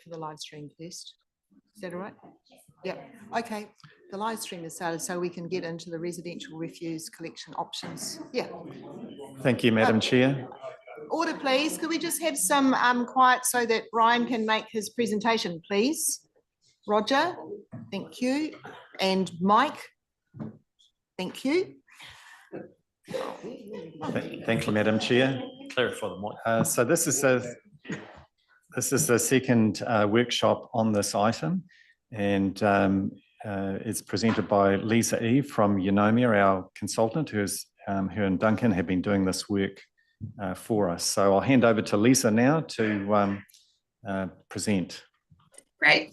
for the live stream first. Is that all right? Yep. Okay. The live stream is started so we can get into the residential refuse collection options. Yeah. Thank you, Madam Chair. Order, please. Could we just have some quiet so that Brian can make his presentation, please? Roger, thank you. And Mike, thank you. Thank you, Madam Chair. Clarify the mic. So this is the second workshop on this item, and it's presented by Lisa Eve from Eunomia, our consultant, her and Duncan have been doing this work for us. So I'll hand over to Lisa now to present. Great.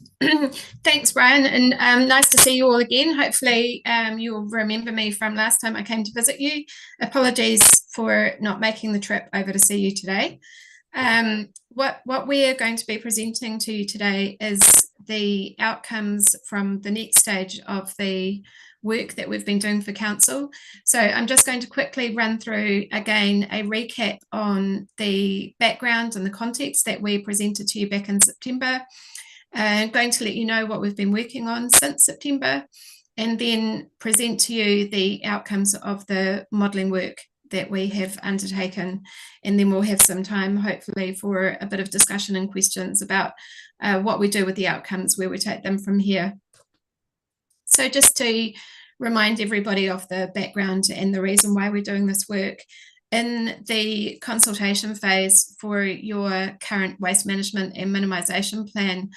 Thanks, Brian, and nice to see you all again. Hopefully you'll remember me from last time I came to visit you. Apologies for not making the trip over to see you today. What we are going to be presenting to you today is the outcomes from the next stage of the work that we've been doing for council. So I'm just going to quickly run through again a recap on the background and the context that we presented to you back in September. I'm going to let you know what we've been working on since September, and then present to you the outcomes of the modelling work that we have undertaken. And then we'll have some time, hopefully, for a bit of discussion and questions about what we do with the outcomes, where we take them from here. So just to remind everybody of the background and the reason why we're doing this work, in the consultation phase for your current waste management and minimisation plan,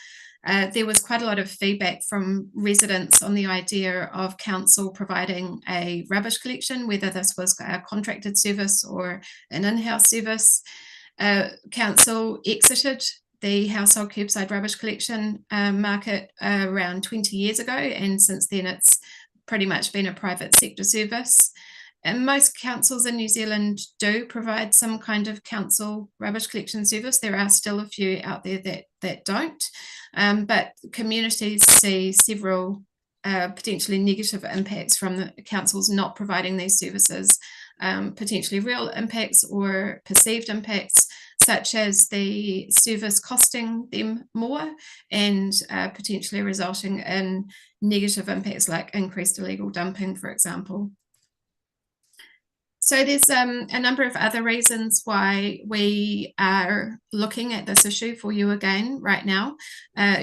there was quite a lot of feedback from residents on the idea of council providing a rubbish collection, whether this was a contracted service or an in-house service. Council exited the household curbside rubbish collection market around 20 years ago, and since then it's pretty much been a private sector service. And most councils in New Zealand do provide some kind of council rubbish collection service. There are still a few out there that don't, but communities see several potentially negative impacts from the councils not providing these services, potentially real impacts or perceived impacts, such as the service costing them more and potentially resulting in negative impacts like increased illegal dumping, for example. So there's a number of other reasons why we are looking at this issue for you again right now.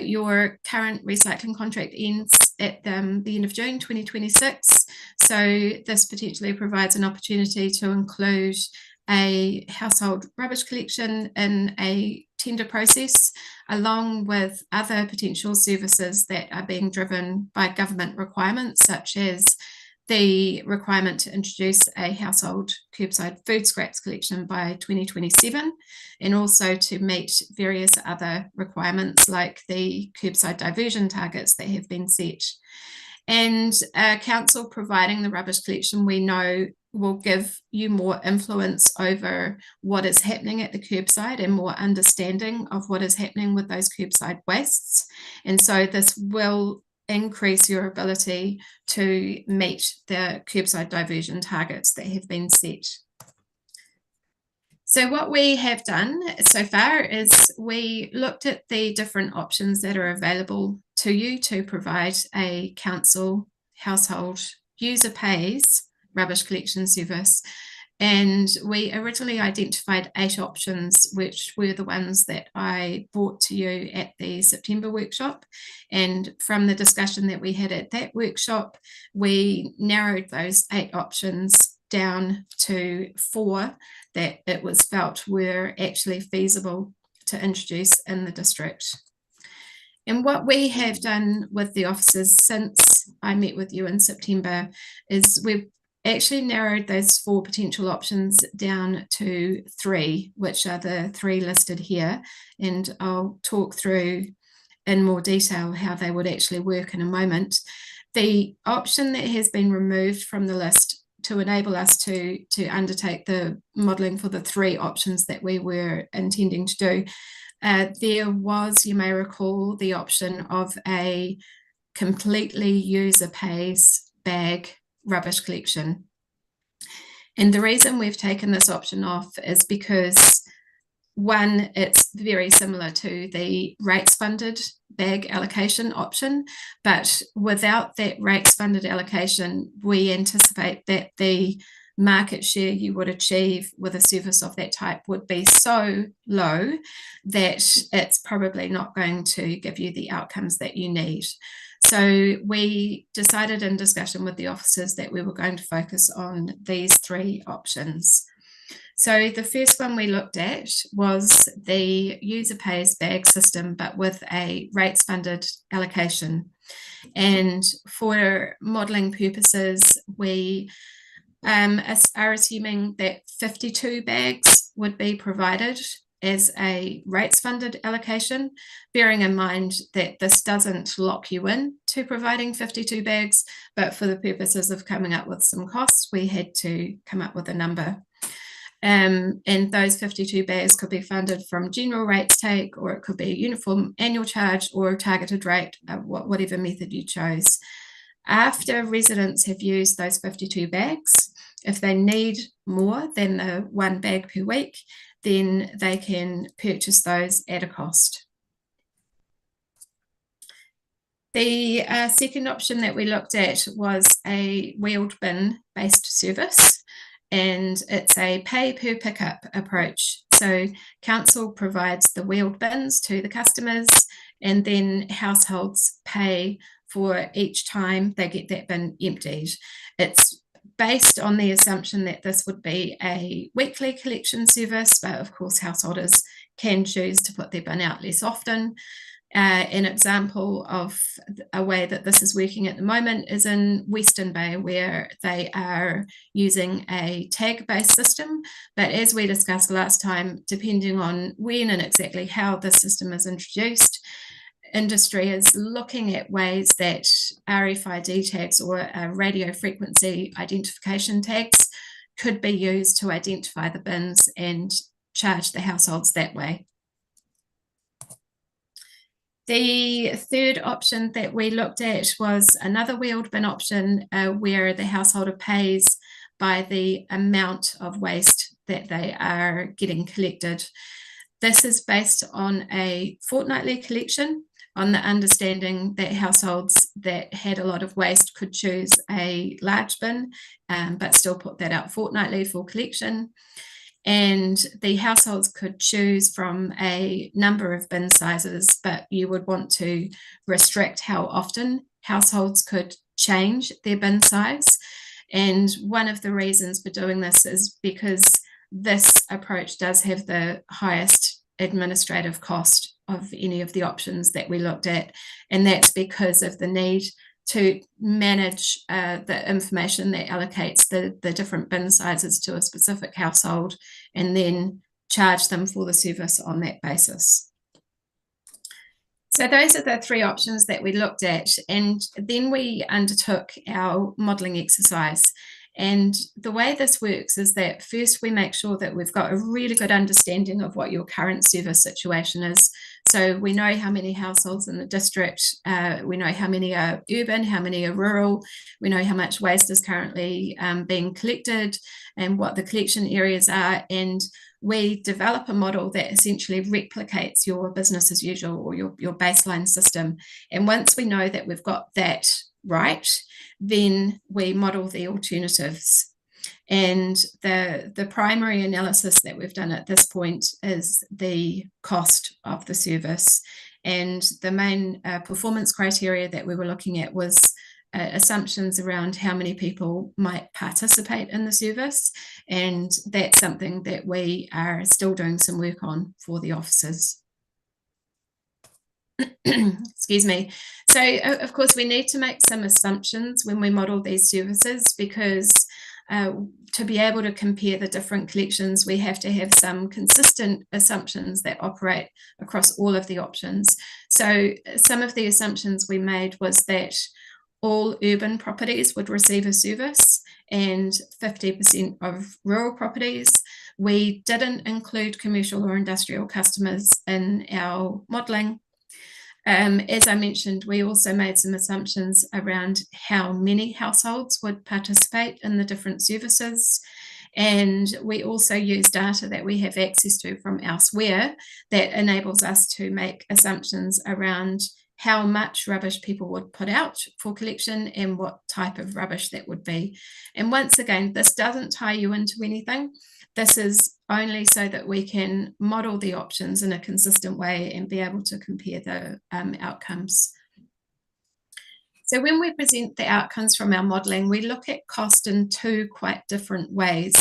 Your current recycling contract ends at the end of June 2026. So this potentially provides an opportunity to include a household rubbish collection in a tender process, along with other potential services that are being driven by government requirements, such as the requirement to introduce a household curbside food scraps collection by 2027, and also to meet various other requirements like the curbside diversion targets that have been set. And council providing the rubbish collection, we know, will give you more influence over what is happening at the curbside and more understanding of what is happening with those curbside wastes. And so this will increase your ability to meet the curbside diversion targets that have been set. So what we have done so far is we looked at the different options that are available to you to provide a council household user pays rubbish collection service. And we originally identified 8 options, which were the ones that I brought to you at the September workshop. And from the discussion that we had at that workshop, we narrowed those 8 options down to 4 that it was felt were actually feasible to introduce in the district. And what we have done with the officers since I met with you in September is we've actually narrowed those 4 potential options down to 3, which are the 3 listed here. And I'll talk through in more detail how they would actually work in a moment. The option that has been removed from the list to enable us to undertake the modelling for the 3 options that we were intending to do, there was, you may recall, the option of a completely user pays bag rubbish collection. And the reason we've taken this option off is because One, it's very similar to the rates funded bag allocation option, but without that rates funded allocation, we anticipate that the market share you would achieve with a service of that type would be so low that it's probably not going to give you the outcomes that you need. So we decided in discussion with the officers that we were going to focus on these three options. So the first one we looked at was the user pays bag system, but with a rates funded allocation. And for modelling purposes, we are assuming that 52 bags would be provided as a rates funded allocation, bearing in mind that this doesn't lock you in to providing 52 bags, but for the purposes of coming up with some costs, we had to come up with a number. And those 52 bags could be funded from general rates take, or it could be a uniform annual charge or a targeted rate, whatever method you chose. After residents have used those 52 bags, if they need more than the 1 bag per week, then they can purchase those at a cost. The second option that we looked at was a wheeled bin based service, and it's a pay per pickup approach. So council provides the wheeled bins to the customers, and then households pay for each time they get that bin emptied. It's based on the assumption that this would be a weekly collection service, but of course householders can choose to put their bin out less often. An example of a way that this is working at the moment is in Western Bay, where they are using a tag-based system. But as we discussed last time, depending on when and exactly how the system is introduced, industry is looking at ways that RFID tags or radio frequency identification tags could be used to identify the bins and charge the households that way. The third option that we looked at was another wheeled bin option where the householder pays by the amount of waste that they are getting collected. This is based on a fortnightly collection, on the understanding that households that had a lot of waste could choose a large bin, but still put that out fortnightly for collection. And the households could choose from a number of bin sizes, but you would want to restrict how often households could change their bin size. And one of the reasons for doing this is because this approach does have the highest administrative cost of any of the options that we looked at. And that's because of the need to manage the information that allocates the different bin sizes to a specific household and then charge them for the service on that basis. So those are the three options that we looked at, and then we undertook our modelling exercise. And the way this works is that first we make sure that we've got a really good understanding of what your current service situation is. So we know how many households in the district, we know how many are urban, how many are rural, we know how much waste is currently being collected and what the collection areas are, and we develop a model that essentially replicates your business as usual or your baseline system. And once we know that we've got that right, then we model the alternatives. And the primary analysis that we've done at this point is the cost of the service. And the main performance criteria that we were looking at was assumptions around how many people might participate in the service. And that's something that we are still doing some work on for the officers. Excuse me. So of course we need to make some assumptions when we model these services, because to be able to compare the different collections, we have to have some consistent assumptions that operate across all of the options. So some of the assumptions we made was that all urban properties would receive a service and 50% of rural properties. We didn't include commercial or industrial customers in our modelling. As I mentioned, we also made some assumptions around how many households would participate in the different services. And we also use data that we have access to from elsewhere that enables us to make assumptions around how much rubbish people would put out for collection and what type of rubbish that would be. And once again, this doesn't tie you into anything. This is only so that we can model the options in a consistent way and be able to compare the outcomes. So when we present the outcomes from our modelling, we look at cost in two quite different ways.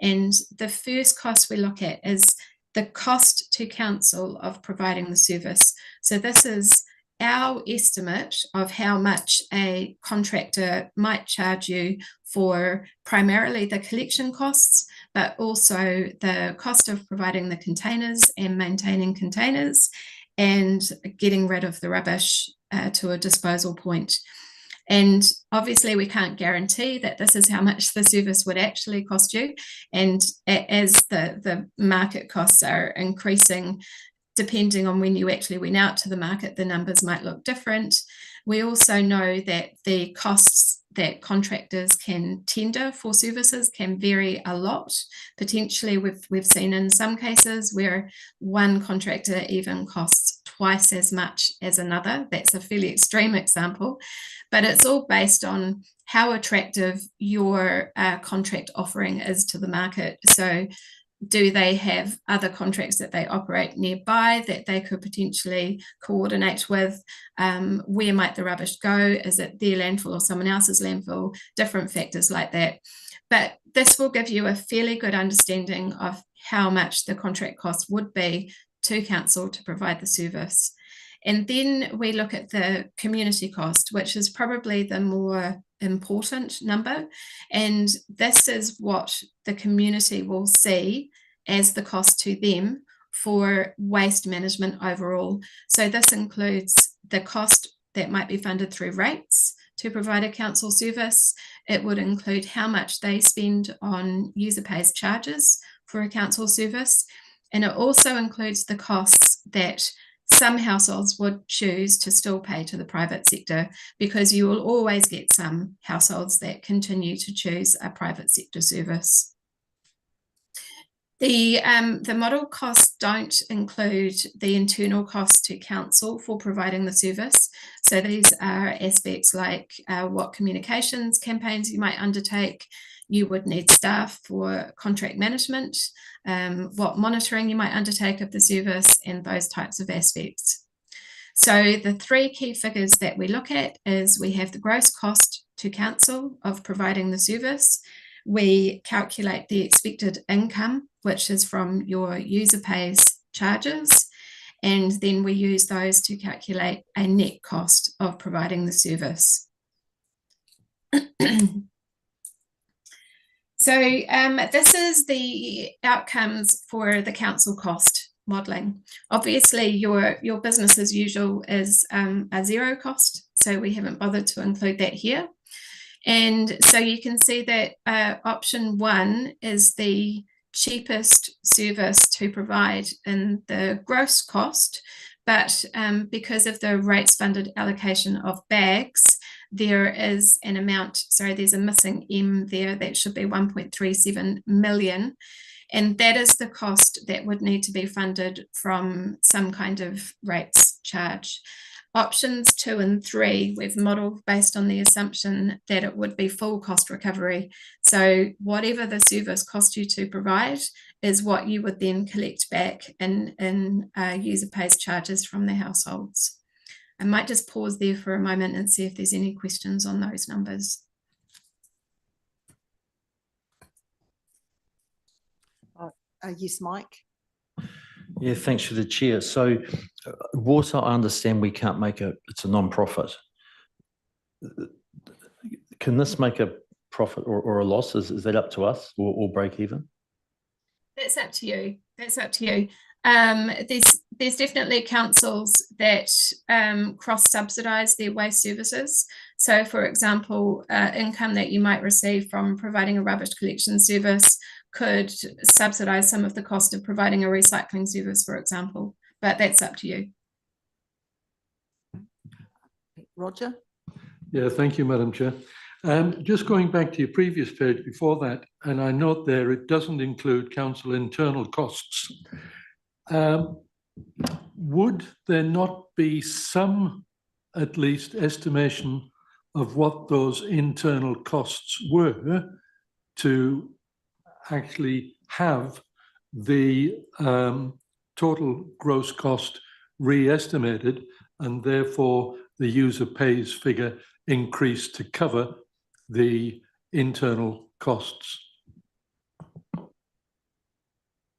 And the first cost we look at is the cost to council of providing the service. So this is our estimate of how much a contractor might charge you for primarily the collection costs, but also the cost of providing the containers and maintaining containers and getting rid of the rubbish to a disposal point. And obviously we can't guarantee that this is how much the service would actually cost you. And as the market costs are increasing, depending on when you actually went out to the market, the numbers might look different. We also know that the costs that contractors can tender for services can vary a lot. Potentially, we've seen in some cases where one contractor even costs twice as much as another. That's a fairly extreme example, but it's all based on how attractive your contract offering is to the market. So do they have other contracts that they operate nearby that they could potentially coordinate with? Where might the rubbish go? Is it their landfill or someone else's landfill? Different factors like that. But this will give you a fairly good understanding of how much the contract cost would be to council to provide the service. And then we look at the community cost, which is probably the more important number. And this is what the community will see as the cost to them for waste management overall. So this includes the cost that might be funded through rates to provide a council service. It would include how much they spend on user pays charges for a council service. And it also includes the costs that some households would choose to still pay to the private sector, because you will always get some households that continue to choose a private sector service. The model costs don't include the internal costs to council for providing the service. So these are aspects like what communications campaigns you might undertake. You would need staff for contract management, what monitoring you might undertake of the service, and those types of aspects. So the three key figures that we look at is we have the gross cost to council of providing the service. We calculate the expected income, which is from your user pays charges, and then we use those to calculate a net cost of providing the service. So this is the outcomes for the council cost modelling. Obviously, your business as usual is a zero cost, so we haven't bothered to include that here. And so you can see that option one is the cheapest service to provide in the gross cost, but because of the rates funded allocation of bags, there is an amount, sorry, there's a missing M there, that should be 1.37 million. And that is the cost that would need to be funded from some kind of rates charge. Options 2 and 3, we've modelled based on the assumption that it would be full cost recovery. So whatever the service cost you to provide is what you would then collect back in user pays charges from the households. I might just pause there for a moment and see if there's any questions on those numbers. Yes, Mike. Yeah, thanks for the chair. So water, I understand we can't make it's a non-profit. Can this make a profit or a loss? Is that up to us or break even? That's up to you. That's up to you. There's definitely councils that cross-subsidise their waste services. So, for example, income that you might receive from providing a rubbish collection service could subsidise some of the cost of providing a recycling service, for example. But that's up to you. Roger? Yeah, thank you, Madam Chair. Just going back to your previous page before that, and I note there it doesn't include council internal costs. Would there not be some, at least, estimation of what those internal costs were to actually have the total gross cost re-estimated, and therefore the user pays figure increased to cover the internal costs?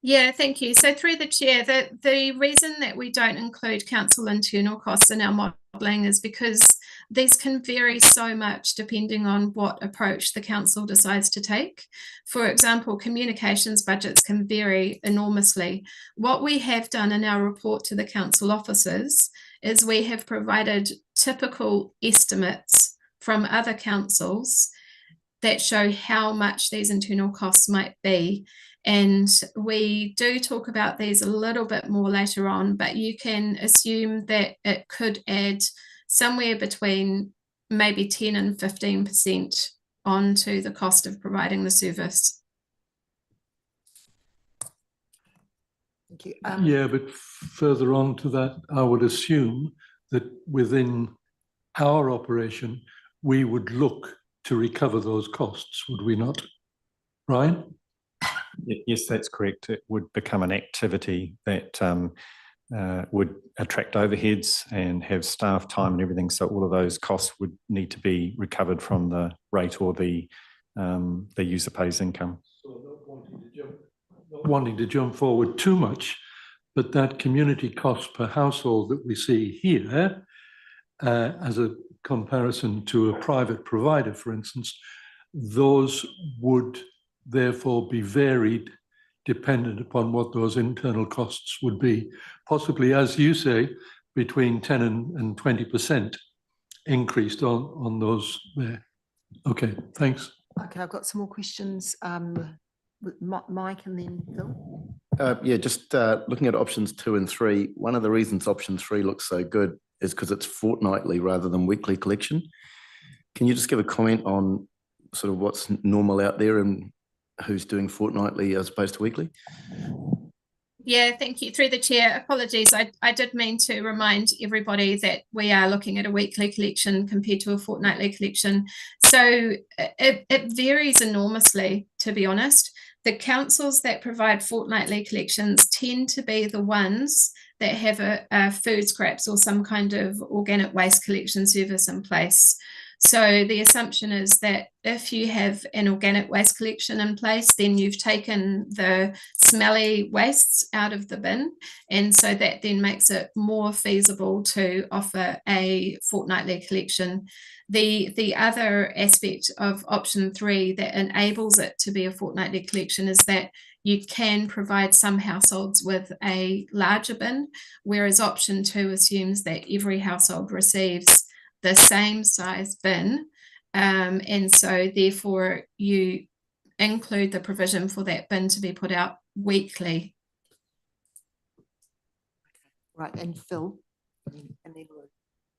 Yeah, thank you. So through the chair, the reason that we don't include council internal costs in our modelling is because these can vary so much depending on what approach the council decides to take. For example, communications budgets can vary enormously. What we have done in our report to the council officers is we have provided typical estimates from other councils that show how much these internal costs might be. And we do talk about these a little bit more later on, but you can assume that it could add somewhere between maybe 10 and 15% onto the cost of providing the service. Thank you. Yeah, but further on to that, I would assume that within our operation, we would look to recover those costs, would we not? Ryan? Yes, that's correct. It would become an activity that would attract overheads and have staff time and everything. So all of those costs would need to be recovered from the rate or the user pays income. So not wanting to jump forward too much, but that community cost per household that we see here, as a comparison to a private provider, for instance, those would therefore be varied dependent upon what those internal costs would be. Possibly, as you say, between 10 and 20% increased on those there. Okay, thanks. Okay, I've got some more questions. With Mike and then Phil. Yeah, just looking at options 2 and 3, one of the reasons option 3 looks so good is because it's fortnightly rather than weekly collection. Can you just give a comment on sort of what's normal out there and who's doing fortnightly as opposed to weekly? Yeah, thank you. Through the chair, apologies. I did mean to remind everybody that we are looking at a weekly collection compared to a fortnightly collection. So it varies enormously, to be honest. The councils that provide fortnightly collections tend to be the ones that have a food scraps or some kind of organic waste collection service in place. So the assumption is that if you have an organic waste collection in place, then you've taken the smelly wastes out of the bin. And so that then makes it more feasible to offer a fortnightly collection. The other aspect of option 3 that enables it to be a fortnightly collection is that you can provide some households with a larger bin, whereas option 2 assumes that every household receives the same size bin, and so therefore you include the provision for that bin to be put out weekly. Right, and Phil, and then Lou.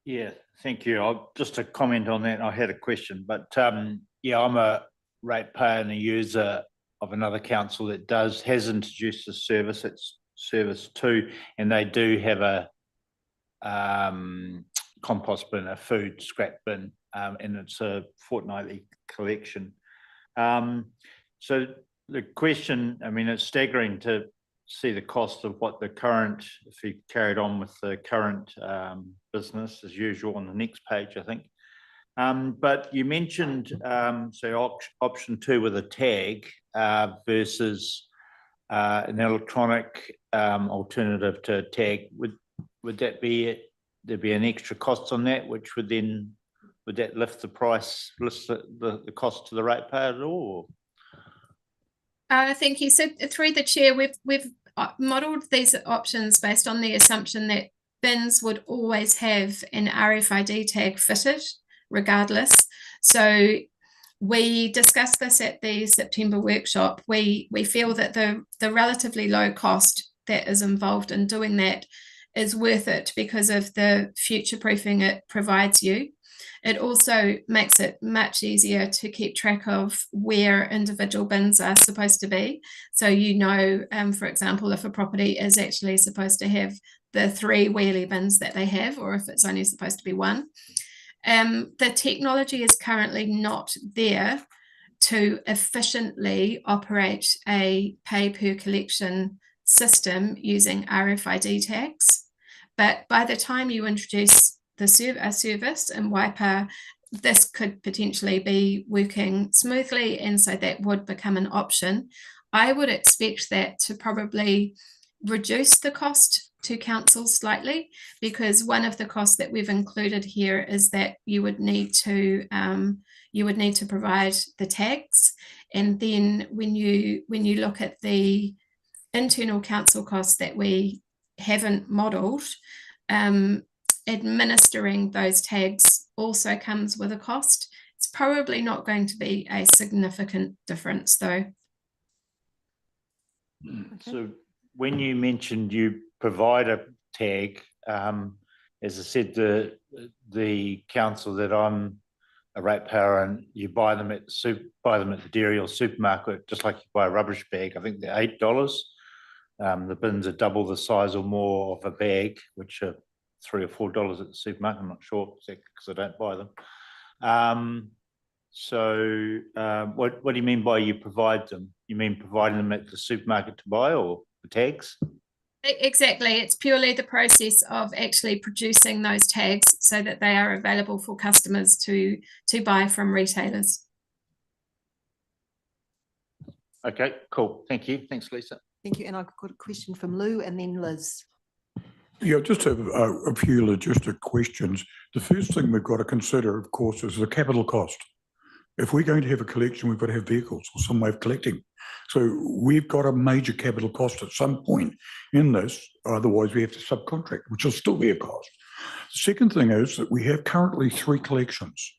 Yeah, thank you. Just to comment on that, I had a question, but yeah, I'm a ratepayer and a user of another council that has introduced this service. It's service 2, and they do have a compost bin, a food scrap bin, and it's a fortnightly collection. So the question, I mean, it's staggering to see the cost of what the current, if you carried on with the current business as usual on the next page, I think. But you mentioned, so option 2 with a tag versus an electronic alternative to a tag. Would that be there'd be an extra cost on that, which would that lift the price, lift the cost to the ratepayer at all? Thank you. So through the chair, we've modelled these options based on the assumption that bins would always have an RFID tag fitted, regardless. So we discussed this at the September workshop. We feel that the relatively low cost that is involved in doing that is worth it because of the future proofing it provides you. It also makes it much easier to keep track of where individual bins are supposed to be. So you know, for example, if a property is actually supposed to have the 3 wheelie bins that they have, or if it's only supposed to be 1. The technology is currently not there to efficiently operate a pay per collection system using RFID tags. But by the time you introduce a service in Waipa, this could potentially be working smoothly, and so that would become an option. I would expect that to probably reduce the cost to council slightly, because one of the costs that we've included here is that you would need to provide the tags, and then when you look at the internal council costs that we haven't modelled, administering those tags also comes with a cost. It's probably not going to be a significant difference, though. So when you mentioned you provide a tag, as I said, the council that I'm a ratepayer, and you buy them at the dairy or supermarket, just like you buy a rubbish bag. I think they're $8. The bins are double the size or more of a bag, which are $3 or $4 at the supermarket. I'm not sure exactly because I don't buy them. What do you mean by you provide them? You mean providing them at the supermarket to buy, or the tags? Exactly. It's purely the process of actually producing those tags so that they are available for customers to buy from retailers. Okay, cool. Thank you. Thanks, Lisa. Thank you. And I've got a question from Lou and then Liz. Yeah, just have a few logistic questions. The first thing we've got to consider, of course, is the capital cost. If we're going to have a collection, we've got to have vehicles or some way of collecting. So we've got a major capital cost at some point in this, otherwise we have to subcontract, which will still be a cost. The second thing is that we have currently 3 collections.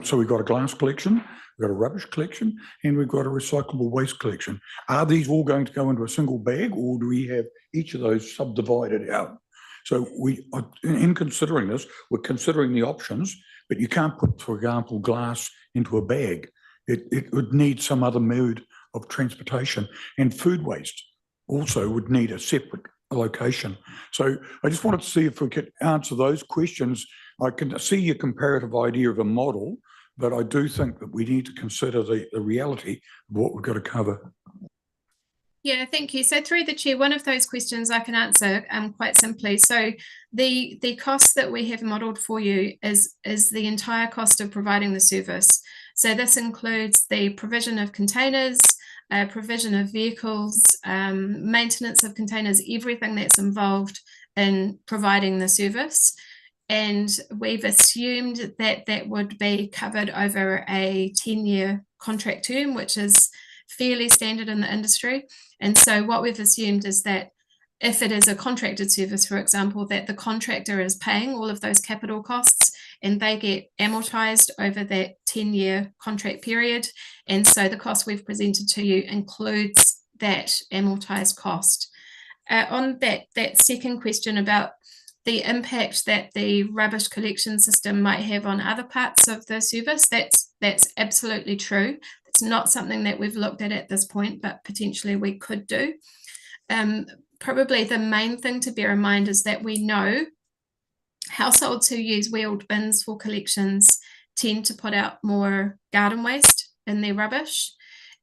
So we've got a glass collection, we've got a rubbish collection, and we've got a recyclable waste collection. Are these all going to go into a single bag, or do we have each of those subdivided out? So we, in considering this, we're considering the options, but you can't put, for example, glass into a bag. It would need some other mode of transportation, and food waste also would need a separate location. So I just wanted to see if we could answer those questions. I can see your comparative idea of a model, but I do think that we need to consider the reality of what we've got to cover. Yeah, thank you. So through the chair, one of those questions I can answer quite simply. So the cost that we have modelled for you is the entire cost of providing the service. So this includes the provision of containers, provision of vehicles, maintenance of containers, everything that's involved in providing the service. And we've assumed that that would be covered over a 10-year contract term, which is fairly standard in the industry. And so what we've assumed is that if it is a contracted service, for example, that the contractor is paying all of those capital costs and they get amortized over that 10-year contract period. And so the cost we've presented to you includes that amortized cost. On that second question about the impact that the rubbish collection system might have on other parts of the service, that's absolutely true. It's not something that we've looked at this point, but potentially we could do. Probably the main thing to bear in mind is that we know households who use wheeled bins for collections tend to put out more garden waste in their rubbish.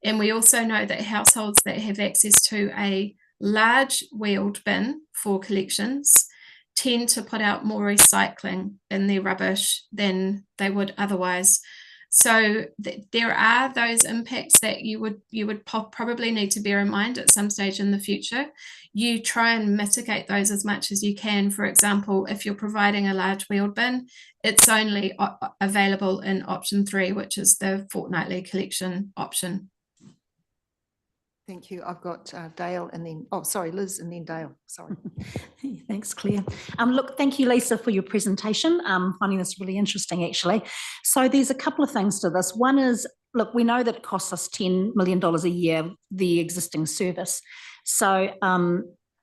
And we also know that households that have access to a large wheeled bin for collections tend to put out more recycling in their rubbish than they would otherwise. So there are those impacts that you would probably need to bear in mind at some stage in the future. You try and mitigate those as much as you can. For example, if you're providing a large wheeled bin, it's only available in option 3, which is the fortnightly collection option. Thank you. I've got Dale and then, oh, sorry, Liz and then Dale. Sorry. Thanks, Claire. Look, thank you, Lisa, for your presentation. I'm finding this really interesting, actually. So there's a couple of things to this. One is, look, we know that it costs us $10 million a year, the existing service. So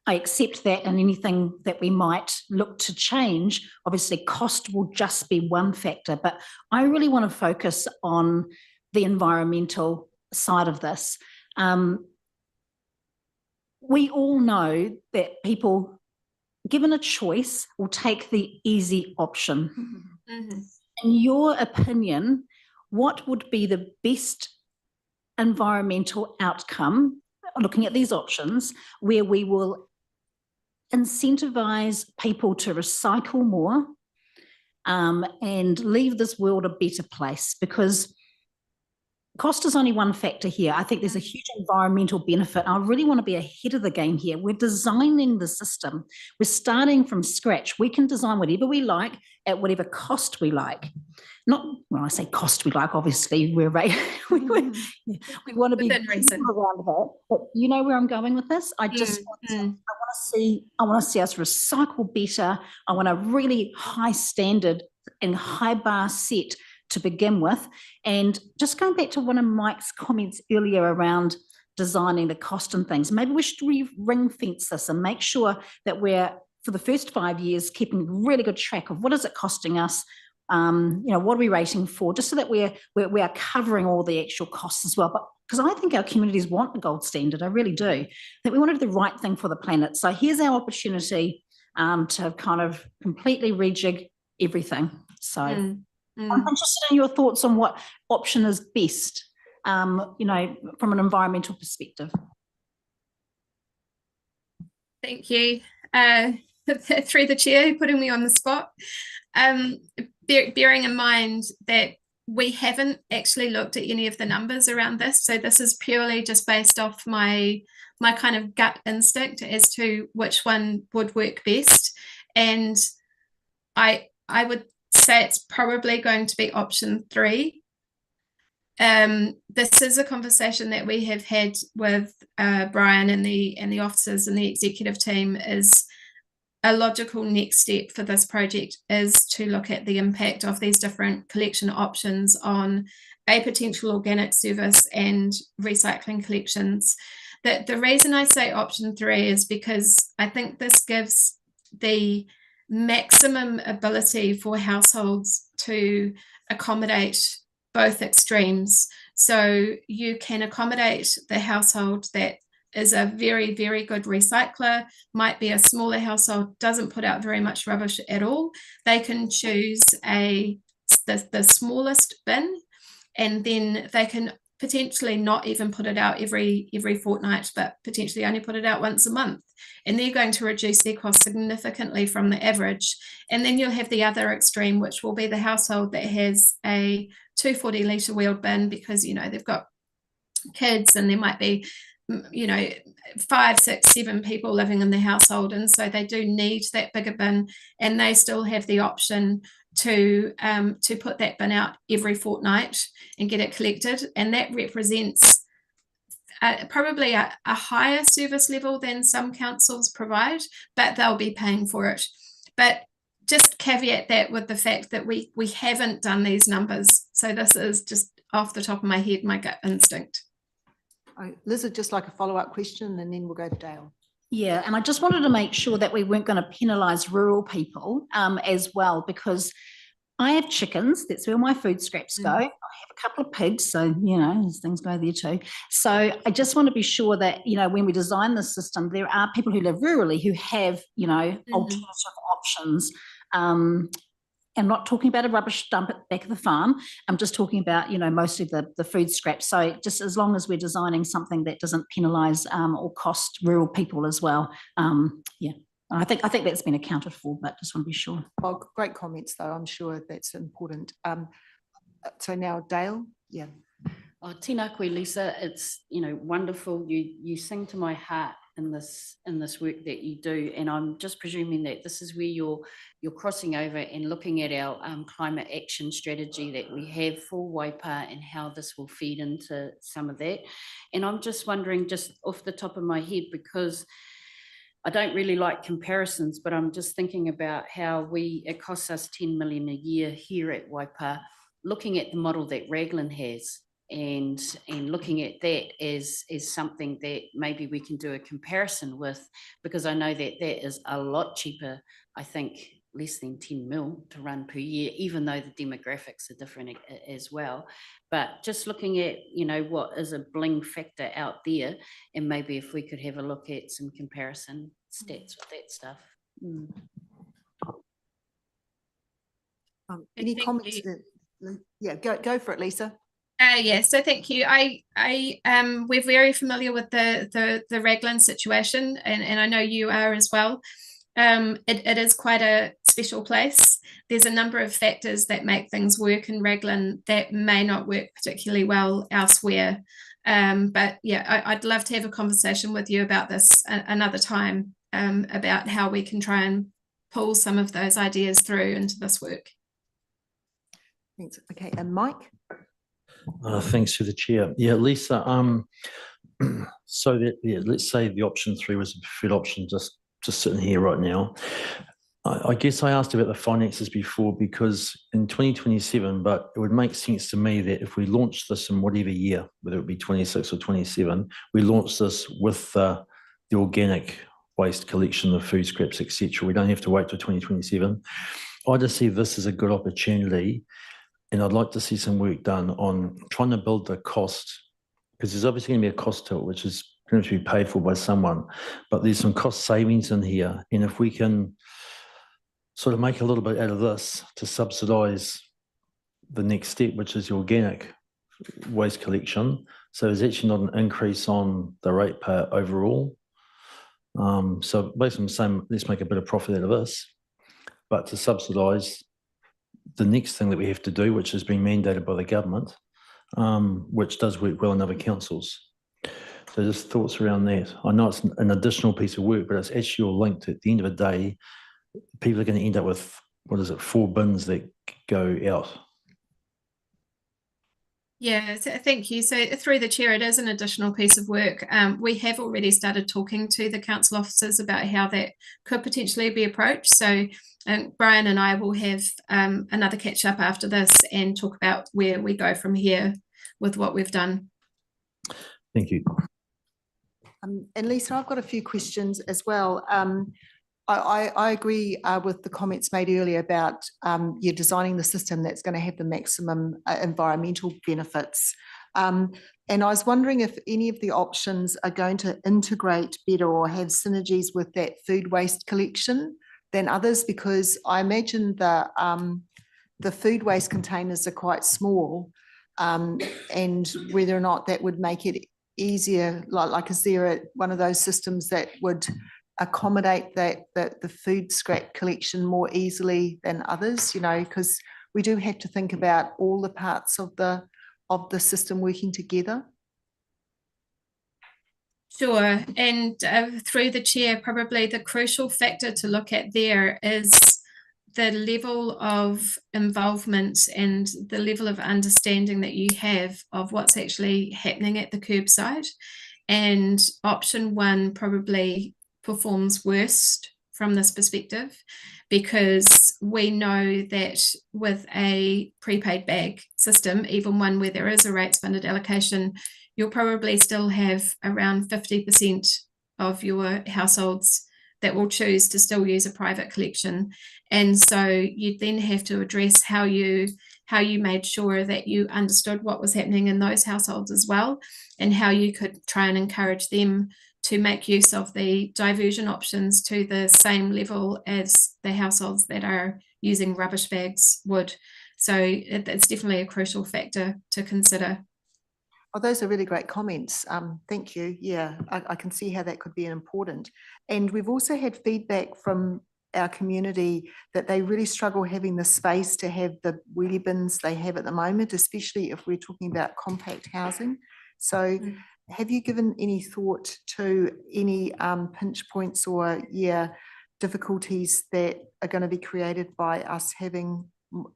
I accept that, and anything that we might look to change, obviously cost will just be one factor, but I really want to focus on the environmental side of this. We all know that people, given a choice, will take the easy option. Mhm. In your opinion, what would be the best environmental outcome, looking at these options, where we will incentivize people to recycle more and leave this world a better place? Because cost is only one factor here. I think there's a huge environmental benefit. I really want to be ahead of the game here. We're designing the system. We're starting from scratch. We can design whatever we like at whatever cost we like. Not when I say cost we like, obviously we want to be Within reason. around that. But you know where I'm going with this? I just I want to see us recycle better. I want a really high standard and high bar set to begin with. And just going back to one of Mike's comments earlier around designing the cost and things, maybe we should ring fence this and make sure that we're, for the first 5 years, keeping really good track of what is it costing us, what are we rating for, just so that we are covering all the actual costs as well. But because I think our communities want the gold standard, I really do, that we want to do the right thing for the planet. So here's our opportunity to kind of completely rejig everything. So I'm interested in your thoughts on what option is best, from an environmental perspective. Thank you. Through the chair, putting me on the spot. Bearing in mind that we haven't actually looked at any of the numbers around this, so this is purely just based off my kind of gut instinct as to which one would work best, and I would say it's probably going to be option 3. This is a conversation that we have had with Brian and the officers and the executive team. Is a logical next step for this project is to look at the impact of these different collection options on a potential organic service and recycling collections. The reason I say option 3 is because I think this gives the maximum ability for households to accommodate both extremes. So you can accommodate the household that is a very, very good recycler, might be a smaller household, doesn't put out very much rubbish at all. They can choose the smallest bin, and then they can potentially not even put it out every fortnight, but potentially only put it out once a month. And they're going to reduce their costs significantly from the average. And then you'll have the other extreme, which will be the household that has a 240 litre wheeled bin because, they've got kids and there might be 5, 6, 7 people living in the household, and so they do need that bigger bin, and they still have the option to put that bin out every fortnight and get it collected, and that represents probably a higher service level than some councils provide, but they'll be paying for it. But just caveat that with the fact that we haven't done these numbers, so this is just off the top of my head, my gut instinct. Liz, would just like a follow-up question, and then we'll go to Dale. Yeah, and I just wanted to make sure that we weren't going to penalise rural people as well, because I have chickens. That's where my food scraps go. I have a couple of pigs, so, things go there too. So I just want to be sure that, when we design the system, there are people who live rurally who have, alternative options. I'm not talking about a rubbish dump at the back of the farm. I'm just talking about, mostly the food scraps. So just as long as we're designing something that doesn't penalise or cost rural people as well. I think that's been accounted for, but just want to be sure. Oh, great comments, though. I'm sure that's important. So now, Dale, yeah. Oh, tēnā koe, Lisa. It's wonderful. You sing to my heart in this work that you do, and I'm just presuming that this is where you're crossing over and looking at our climate action strategy that we have for Waipa and how this will feed into some of that. And I'm just wondering, just off the top of my head, because I don't really like comparisons, but I'm just thinking about how it costs us 10 million a year here at Waipa, looking at the model that Raglan has. and looking at that is something that maybe we can do a comparison with, because I know that that is a lot cheaper, I think less than 10 mil to run per year, even though the demographics are different as well. But just looking at, you know, what is a bling factor out there, and maybe if we could have a look at some comparison stats with that stuff. Any Thank comments? Yeah, go for it, Lisa. Yeah, so thank you. We're very familiar with the Raglan situation, and I know you are as well. It is quite a special place. There's a number of factors that make things work in Raglan that may not work particularly well elsewhere. But yeah, I'd love to have a conversation with you about this another time, about how we can try and pull some of those ideas through into this work. Thanks. Okay, and Mike? Thanks to the chair. Yeah, Lisa, so that, yeah, let's say the option 3 was the preferred option, just sitting here right now. I guess I asked about the finances before because in 2027, but it would make sense to me that if we launch this in whatever year, whether it be 26 or 27, we launch this with the organic waste collection of food scraps, etc. We don't have to wait till 2027. I just see this as a good opportunity, and I'd like to see some work done on trying to build the cost, because there's obviously going to be a cost to it, which is going to be paid for by someone, but there's some cost savings in here. And if we can sort of make a little bit out of this to subsidise the next step, which is the organic waste collection, so there's actually not an increase on the rate per overall. So basically I'm saying, let's make a bit of profit out of this, but to subsidise the next thing that we have to do, which has been mandated by the government, which does work well in other councils. So just thoughts around that. I know it's an additional piece of work, but it's actually all linked. At the end of the day, people are going to end up with, 4 bins that go out. Yeah, so thank you. So through the chair, it is an additional piece of work. We have already started talking to the council officers about how that could potentially be approached. So Brian and I will have another catch up after this and talk about where we go from here with what we've done. Thank you. And Lisa, I've got a few questions as well. I agree with the comments made earlier about you designing the system that's going to have the maximum environmental benefits. And I was wondering if any of the options are going to integrate better or have synergies with that food waste collection than others, because I imagine the food waste containers are quite small, and whether or not that would make it easier, like is there one of those systems that would accommodate the food scrap collection more easily than others, you know, because we do have to think about all the parts of the system working together. Sure, and through the chair, probably the crucial factor to look at there is the level of involvement and the level of understanding that you have of what's actually happening at the curbside. And option 1 probably performs worst from this perspective, because we know that with a prepaid bag system, even one where there is a rates funded allocation, you'll probably still have around 50% of your households that will choose to still use a private collection. And so you then have to address how you made sure that you understood what was happening in those households as well, and how you could try and encourage them to make use of the diversion options to the same level as the households that are using rubbish bags would. So it's definitely a crucial factor to consider. Oh, those are really great comments. Thank you. Yeah, I can see how that could be important. And we've also had feedback from our community that they really struggle having the space to have the wheelie bins they have at the moment, especially if we're talking about compact housing. So have you given any thought to any pinch points or difficulties that are going to be created by us having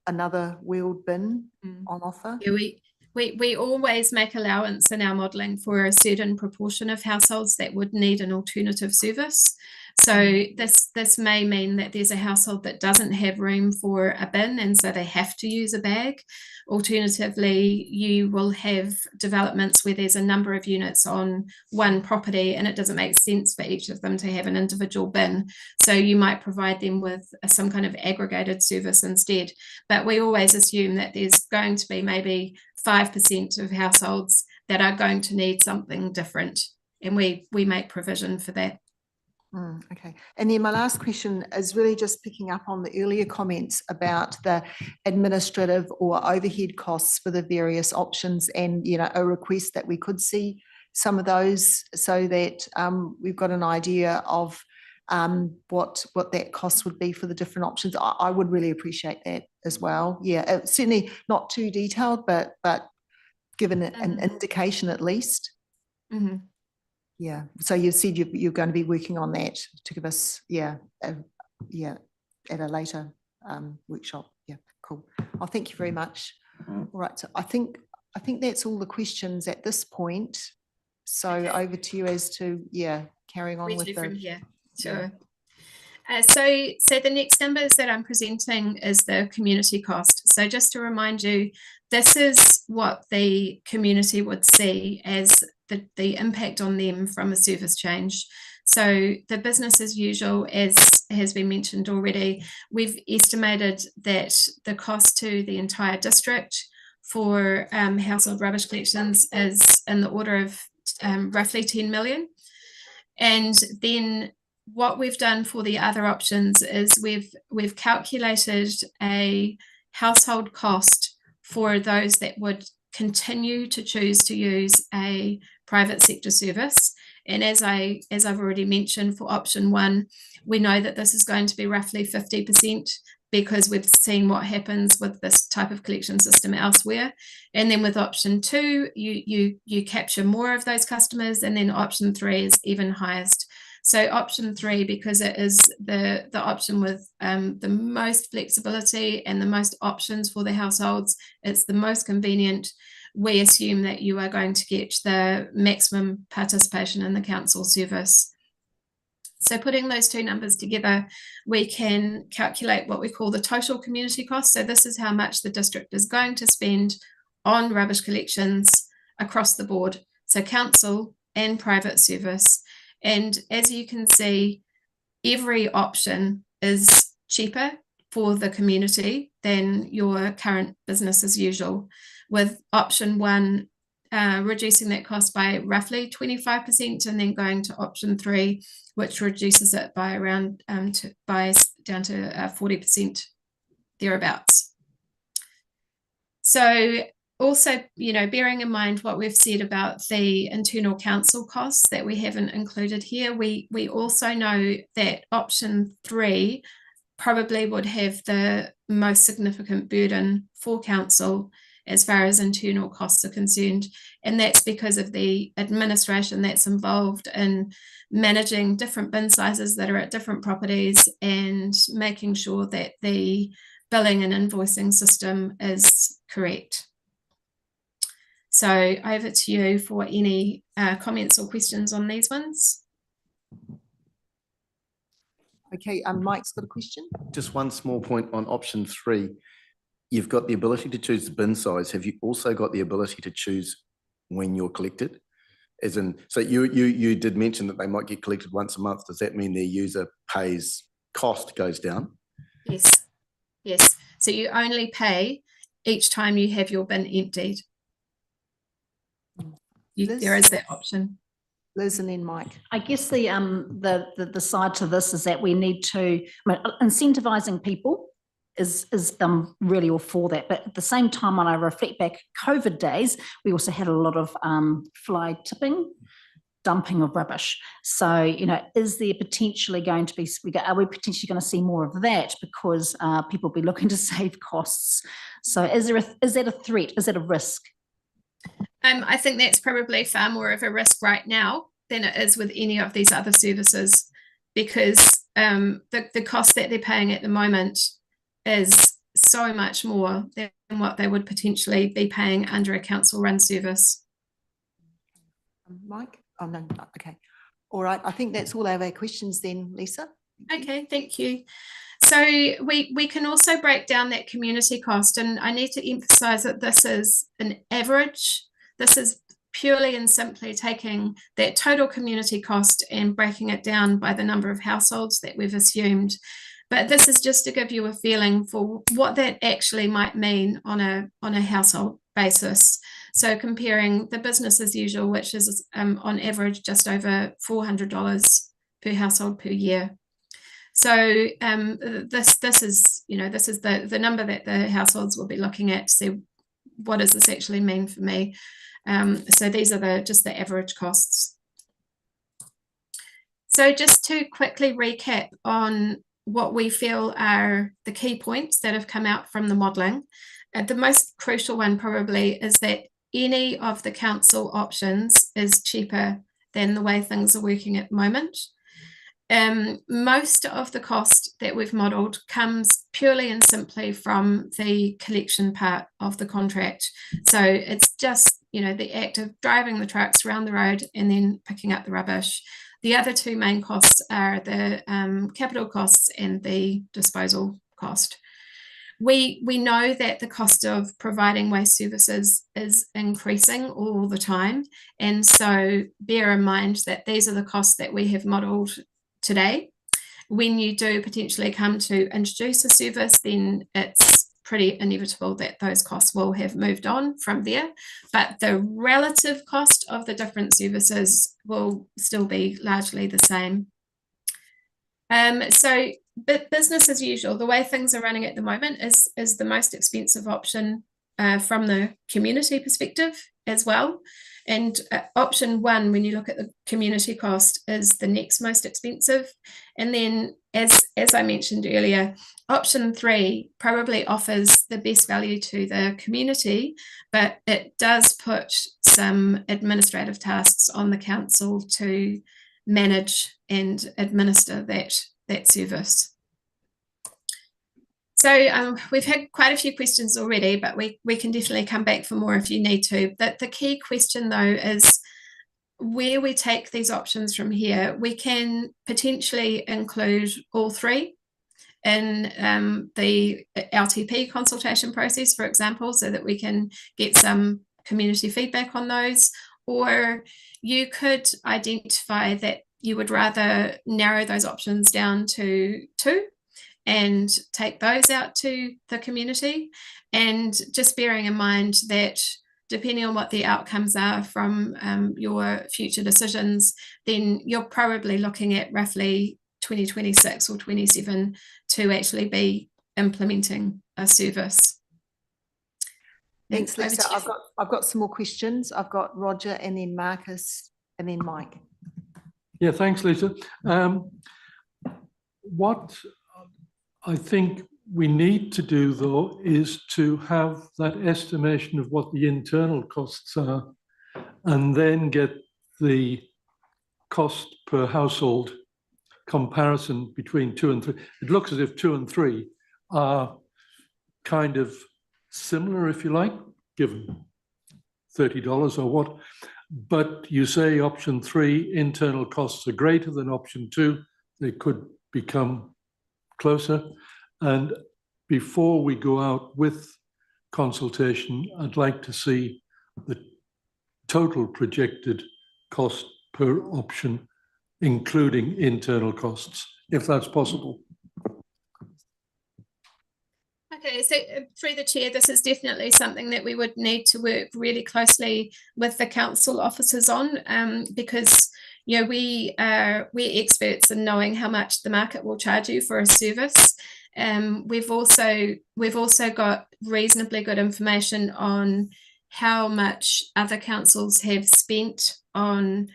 another wheeled bin on offer? Yeah, we always make allowance in our modelling for a certain proportion of households that would need an alternative service. So this may mean that there's a household that doesn't have room for a bin, and so they have to use a bag. Alternatively, you will have developments where there's a number of units on one property and it doesn't make sense for each of them to have an individual bin. So you might provide them with some kind of aggregated service instead. But we always assume that there's going to be maybe 5% of households that are going to need something different, and we make provision for that. Okay. And then my last question is really just picking up on the earlier comments about the administrative or overhead costs for the various options, and, you know, a request that we could see some of those so that we've got an idea of what that cost would be for the different options. I would really appreciate that as well. Yeah, certainly not too detailed, but given an indication at least. Mm-hmm. Yeah, so you said you're going to be working on that to give us, at a later workshop. Yeah, cool. Oh, thank you very much. All right, so I think that's all the questions at this point. So over to you as to, carrying on with the... from here. Sure. So the next numbers that I'm presenting is the community cost. So just to remind you, this is what the community would see as the impact on them from a service change. So the business as usual, as has been mentioned already, we've estimated that the cost to the entire district for household rubbish collections is in the order of roughly 10 million. And then what we've done for the other options is we've calculated a household cost for those that would continue to choose to use a private sector service. And as I've already mentioned, for option 1, we know that this is going to be roughly 50% because we've seen what happens with this type of collection system elsewhere. And then with option 2, you capture more of those customers, and then option 3 is even highest. So option 3, because it is the option with the most flexibility and the most options for the households, it's the most convenient. We assume that you are going to get the maximum participation in the council service. So putting those two numbers together, we can calculate what we call the total community cost. So this is how much the district is going to spend on rubbish collections across the board. So council and private service. And as you can see, every option is cheaper for the community than your current business as usual, with option 1 reducing that cost by roughly 25%, and then going to option 3, which reduces it by around down to 40% thereabouts. So also, bearing in mind what we've said about the internal council costs that we haven't included here, we also know that option 3 probably would have the most significant burden for council as far as internal costs are concerned. And that's because of the administration that's involved in managing different bin sizes that are at different properties and making sure that the billing and invoicing system is correct. So over to you for any comments or questions on these ones. Okay, Mike's got a question. Just one small point on option 3. You've got the ability to choose the bin size. Have you also got the ability to choose when you're collected? As in, so you did mention that they might get collected once a month. Does that mean their user pays cost goes down? Yes. So you only pay each time you have your bin emptied. There is that option. Liz and then Mike. I guess the side to this is that we need to, incentivising people is really all for that. But at the same time, when I reflect back COVID days, we also had a lot of fly tipping, dumping of rubbish. So, is there potentially going to be, are we potentially going to see more of that because people will be looking to save costs? So is that a threat? Is that a risk? I think that's probably far more of a risk right now than it is with any of these other services, because the cost that they're paying at the moment is so much more than what they would potentially be paying under a council run service. Mike? Oh, no, okay. All right, I think that's all of our questions then, Lisa. Okay, thank you. So we can also break down that community cost, and I need to emphasize that this is an average. This is purely and simply taking that total community cost and breaking it down by the number of households that we've assumed. But this is just to give you a feeling for what that actually might mean on a household basis. So comparing the business as usual, which is on average just over $400 per household per year. So this is, you know, this is the number that the households will be looking at to see what does this actually mean for me. So these are just the average costs. So just to quickly recap on what we feel are the key points that have come out from the modelling. The most crucial one probably is that any of the council options is cheaper than the way things are working at the moment. Most of the cost that we've modelled comes purely and simply from the collection part of the contract. So it's just, you know, the act of driving the trucks around the road and then picking up the rubbish. The other two main costs are the capital costs and the disposal cost. We know that the cost of providing waste services is increasing all the time. And so bear in mind that these are the costs that we have modelled today. When you do potentially come to introduce a service, then it's pretty inevitable that those costs will have moved on from there, but the relative cost of the different services will still be largely the same. So business as usual, the way things are running at the moment is the most expensive option from the community perspective as well. And option one, when you look at the community cost, is the next most expensive. And then, as I mentioned earlier, option three probably offers the best value to the community, but it does put some administrative tasks on the council to manage and administer that service. So we've had quite a few questions already, but we can definitely come back for more if you need to. The key question though is where we take these options from here. We can potentially include all three in the LTP consultation process, for example, so that we can get some community feedback on those. Or you could identify that you would rather narrow those options down to two and take those out to the community, and just bearing in mind that depending on what the outcomes are from your future decisions, then you're probably looking at roughly 2026 or 27 to actually be implementing a service. Thanks, Lisa. I've got some more questions. I've got Roger and then Marcus and then Mike. Yeah, thanks, Lisa. What I think we need to do, though, is to have that estimation of what the internal costs are and then get the cost per household comparison between 2 and 3. It looks as if 2 and 3 are kind of similar, if you like, given $30 or what. But you say option 3, internal costs are greater than option 2. They could become closer. And before we go out with consultation, I'd like to see the total projected cost per option, including internal costs, if that's possible. Okay, so through the chair, this is definitely something that we would need to work really closely with the council officers on, because you know we're experts in knowing how much the market will charge you for a service. We've also got reasonably good information on how much other councils have spent on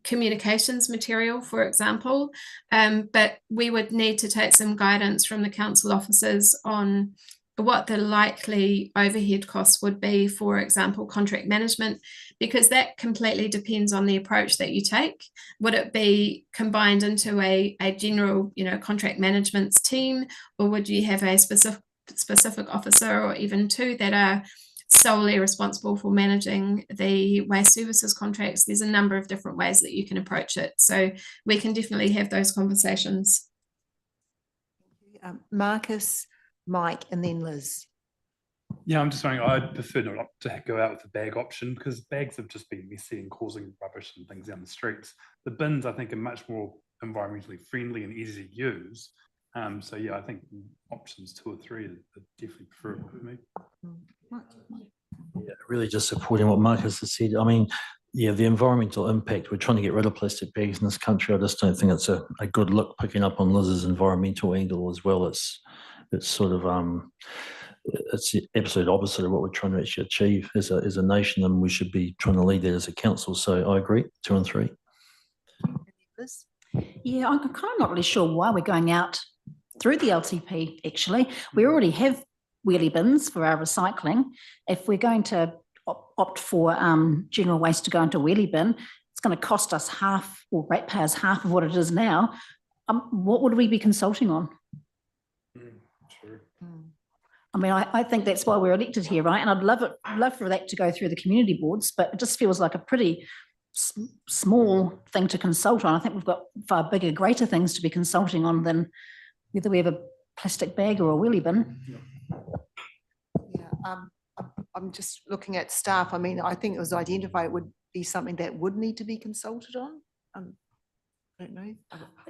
communications material, for example, but we would need to take some guidance from the council officers on what the likely overhead costs would be, for example, contract management, because that completely depends on the approach that you take. Would it be combined into a general, contract management team, or would you have a specific officer or even two that are solely responsible for managing the waste services contracts. There's a number of different ways that you can approach it. So we can definitely have those conversations. Marcus, Mike, and then Liz. Yeah, I'm just wondering, I'd prefer not to go out with the bag option because bags have just been messy and causing rubbish and things down the streets. The bins, I think, are much more environmentally friendly and easy to use. So yeah, I think options 2 or 3 are definitely preferable for me. Yeah, really just supporting what Marcus has said. I mean, yeah, the environmental impact, we're trying to get rid of plastic bags in this country. I just don't think it's a good look, picking up on Liz's environmental angle as well. It's sort of, it's the absolute opposite of what we're trying to actually achieve as a nation, and we should be trying to lead that as a council. So I agree, 2 and 3. Liz? Yeah, I'm kind of not really sure why we're going out through the LTP, actually. We already have wheelie bins for our recycling. If we're going to opt for general waste to go into a wheelie bin, it's going to cost us half, or ratepayers half of what it is now. What would we be consulting on? Sure. I mean, I think that's why we're elected here, right? And I'd love for that to go through the community boards, but it just feels like a pretty small thing to consult on. I think we've got far bigger, greater things to be consulting on than whether we have a plastic bag or a wheelie bin. Yeah, I'm just looking at staff. I mean, I think it was identified it would be something that would need to be consulted on. I don't know.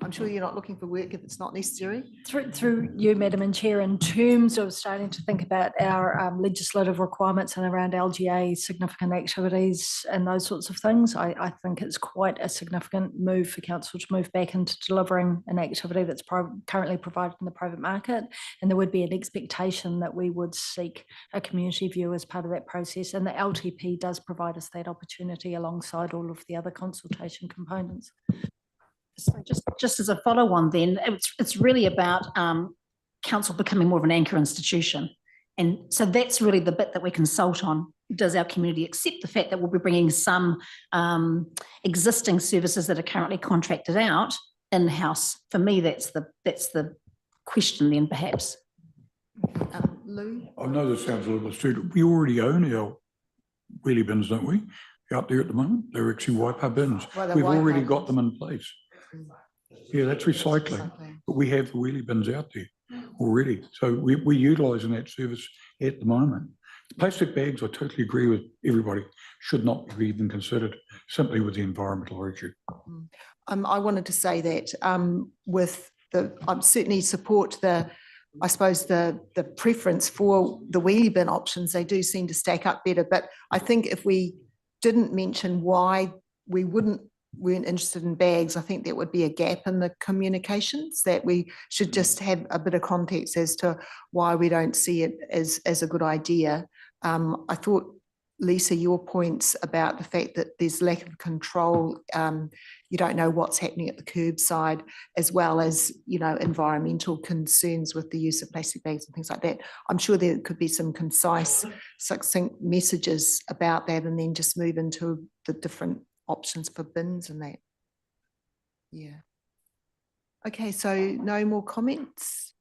I'm sure you're not looking for work if it's not necessary. Through you, Madam and Chair, in terms of starting to think about our legislative requirements and around LGA significant activities and those sorts of things, I think it's quite a significant move for council to move back into delivering an activity that's currently provided in the private market. And there would be an expectation that we would seek a community view as part of that process. And the LTP does provide us that opportunity alongside all of the other consultation components. So just as a follow-on then, it's really about council becoming more of an anchor institution. And so that's really the bit that we consult on. Does our community accept the fact that we'll be bringing some existing services that are currently contracted out in-house? For me, that's the question then, perhaps. Lou? I know this sounds a little bit stupid. We already own our wheelie bins, don't we? Out there at the moment, they're actually Waipa bins. Well, We've Waipa already got bins. them in place. Yeah, that's recycling, but we have the wheelie bins out there already. So we're utilising that service at the moment. Plastic bags, I totally agree with everybody, should not be even considered simply with the environmental issue. I wanted to say that I certainly support I suppose the preference for the wheelie bin options. They do seem to stack up better, but I think if we didn't mention why we weren't interested in bags, I think there would be a gap in the communications, that we should just have a bit of context as to why we don't see it as a good idea. I thought, Lisa, your points about the fact that there's lack of control, you don't know what's happening at the curbside, as well as, environmental concerns with the use of plastic bags and things like that. I'm sure there could be some concise, succinct messages about that, and then just move into the different options for bins and that. Yeah. Okay, so no more comments?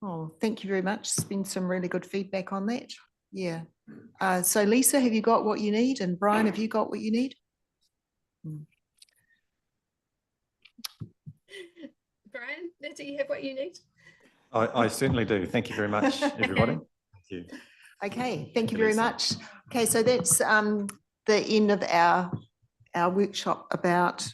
Oh, thank you very much. There's been some really good feedback on that. Yeah. So Lisa, have you got what you need? And Brian, have you got what you need? Brian, do you have what you need? I certainly do. Thank you very much, everybody. Thank you. Okay, thank you very much. Okay, so that's the end of our workshop about